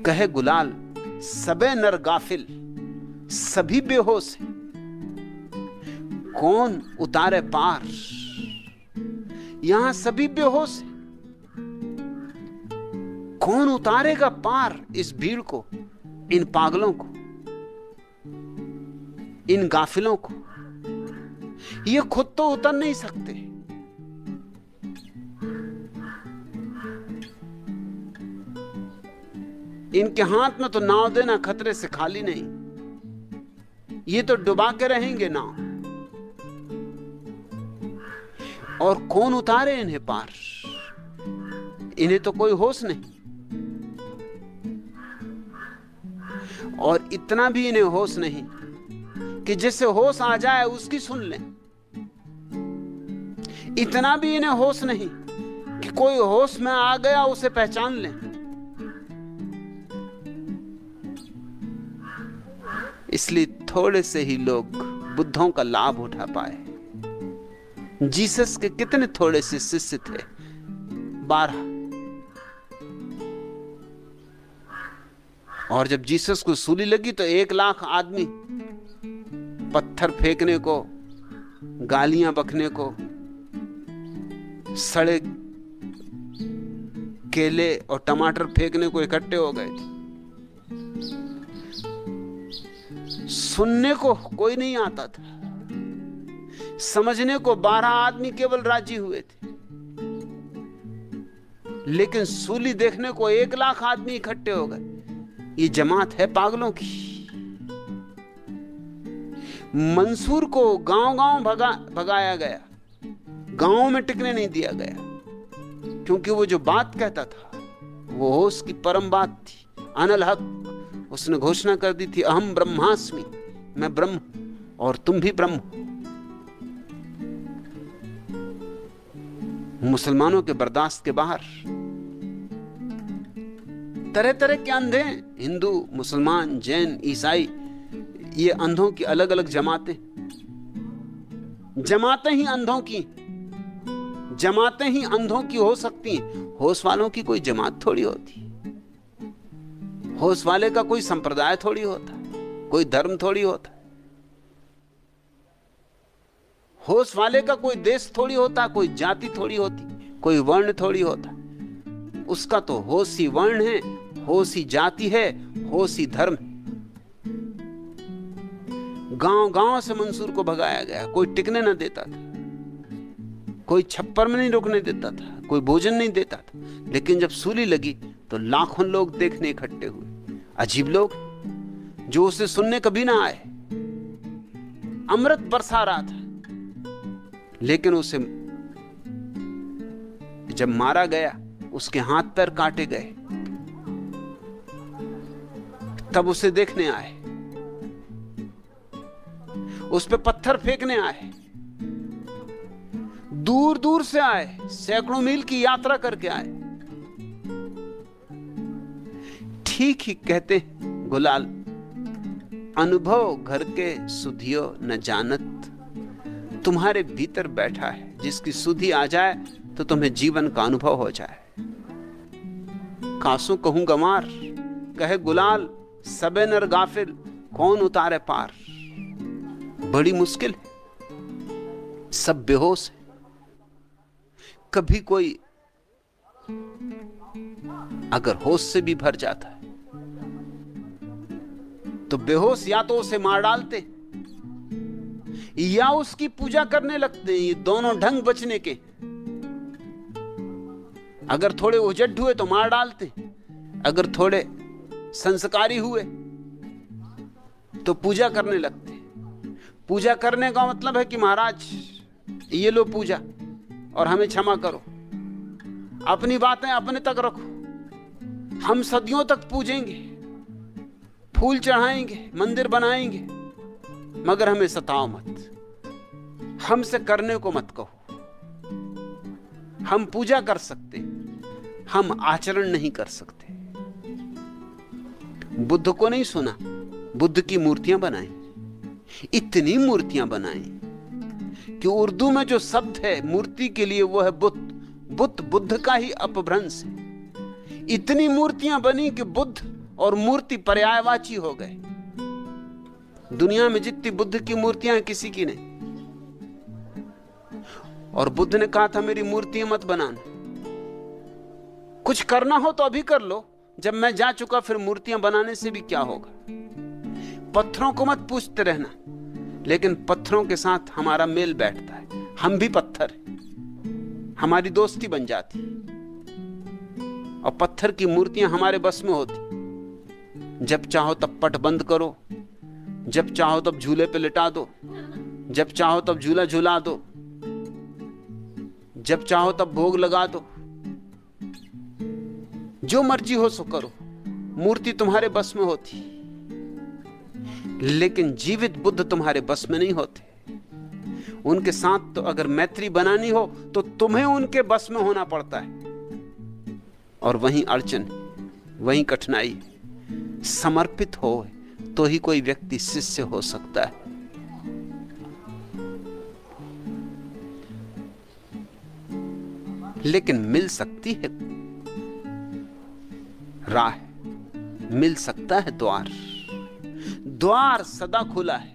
कहे गुलाल सबे नर गाफिल, सभी बेहोश है, कौन उतारे पार। यहां सभी बेहोश है, कौन उतारेगा पार इस भीड़ को, इन पागलों को, इन गाफिलों को। ये खुद तो उतर नहीं सकते, इनके हाथ में तो नाव देना खतरे से खाली नहीं, ये तो डुबा के रहेंगे नाव। और कौन उतारे इन्हें पार, इन्हें तो कोई होश नहीं। और इतना भी इन्हें होश नहीं कि जिससे होश आ जाए उसकी सुन लें। इतना भी इन्हें होश नहीं कि कोई होश में आ गया उसे पहचान लें। इसलिए थोड़े से ही लोग बुद्धों का लाभ उठा पाए। जीसस के कितने थोड़े से शिष्य थे, 12। और जब जीसस को सूली लगी तो 1 लाख आदमी पत्थर फेंकने को, गालियां बकने को, सड़े केले और टमाटर फेंकने को इकट्ठे हो गए थे। सुनने को कोई नहीं आता था, समझने को 12 आदमी केवल राजी हुए थे, लेकिन सूली देखने को 1 लाख आदमी इकट्ठे हो गए। ये जमात है पागलों की। मंसूर को गांव-गांव भगाया गया, गांव में टिकने नहीं दिया गया, क्योंकि वो जो बात कहता था वो होश की परम बात थी, अनल हक। उसने घोषणा कर दी थी, अहम ब्रह्मास्मि, मैं ब्रह्म और तुम भी ब्रह्म। मुसलमानों के बर्दाश्त के बाहर तरह तरह के अंधे, हिंदू, मुसलमान, जैन, ईसाई, ये अंधों की अलग अलग जमातें ही अंधों की, जमातें ही अंधों की हो सकती हैं। होश वालों की कोई जमात थोड़ी होती, होश वाले का कोई संप्रदाय थोड़ी होता, कोई धर्म थोड़ी होता, होश वाले का कोई देश थोड़ी होता, कोई जाति थोड़ी होती, कोई वर्ण थोड़ी होता। उसका तो होश ही वर्ण है, होश ही जाति है, होश ही धर्म है। गांव गांव से मंसूर को भगाया गया, कोई टिकने न देता था, कोई छप्पर में नहीं रुकने देता था, कोई भोजन नहीं देता था। लेकिन जब सूली लगी तो लाखों लोग देखने इकट्ठे हुए, अजीब लोग जो उसे सुनने कभी ना आए। अमृत बरसा रहा था, लेकिन उसे जब मारा गया, उसके हाथ पैर काटे गए, तब उसे देखने आए, उस पे पत्थर फेंकने आए, दूर दूर से आए, सैकड़ों मील की यात्रा करके आए। ठीक ही कहते गुलाल, अनुभव घर के सुधियो न जानत। तुम्हारे भीतर बैठा है, जिसकी सुधि आ जाए तो तुम्हें जीवन का अनुभव हो जाए। कासू कहूं गंवार, कहे गुलाल सबे नर गाफिल, कौन उतारे पार। बड़ी मुश्किल है, सब बेहोश है। कभी कोई अगर होश से भी भर जाता है तो बेहोश या तो उसे मार डालते या उसकी पूजा करने लगते हैं। ये दोनों ढंग बचने के। अगर थोड़े उजट हुए तो मार डालते, अगर थोड़े संस्कारी हुए तो पूजा करने लगते। पूजा करने का मतलब है कि महाराज ये लो पूजा और हमें क्षमा करो, अपनी बातें अपने तक रखो, हम सदियों तक पूजेंगे, फूल चढ़ाएंगे, मंदिर बनाएंगे, मगर हमें सताओ मत, हमसे करने को मत कहो। हम पूजा कर सकते, हम आचरण नहीं कर सकते। बुद्ध को नहीं सुना, बुद्ध की मूर्तियां बनाई, इतनी मूर्तियां बनाई कि उर्दू में जो शब्द है मूर्ति के लिए वो है बुत। बुत बुद्ध का ही अपभ्रंश है। इतनी मूर्तियां बनी कि बुद्ध और मूर्ति पर्यायवाची हो गए। दुनिया में जितनी बुद्ध की मूर्तियां किसी की नहीं। और बुद्ध ने कहा था मेरी मूर्तियां मत बनाना, कुछ करना हो तो अभी कर लो, जब मैं जा चुका फिर मूर्तियां बनाने से भी क्या होगा। पत्थरों को मत पूछते रहना, लेकिन पत्थरों के साथ हमारा मेल बैठता है, हम भी पत्थर हैं, हमारी दोस्ती बन जाती और पत्थर की मूर्तियां हमारे बस में होती। जब चाहो तब पट बंद करो, जब चाहो तब झूले पे लिटा दो, जब चाहो तब झूला झूला दो, जब चाहो तब भोग लगा दो, जो मर्जी हो सो करो, मूर्ति तुम्हारे बस में होती। लेकिन जीवित बुद्ध तुम्हारे बस में नहीं होते। उनके साथ तो अगर मैत्री बनानी हो तो तुम्हें उनके बस में होना पड़ता है। और वहीं अड़चन, वहीं कठिनाई। समर्पित हो तो ही कोई व्यक्ति शिष्य हो सकता है। लेकिन मिल सकती है राह, मिल सकता है द्वार। द्वार सदा खुला है।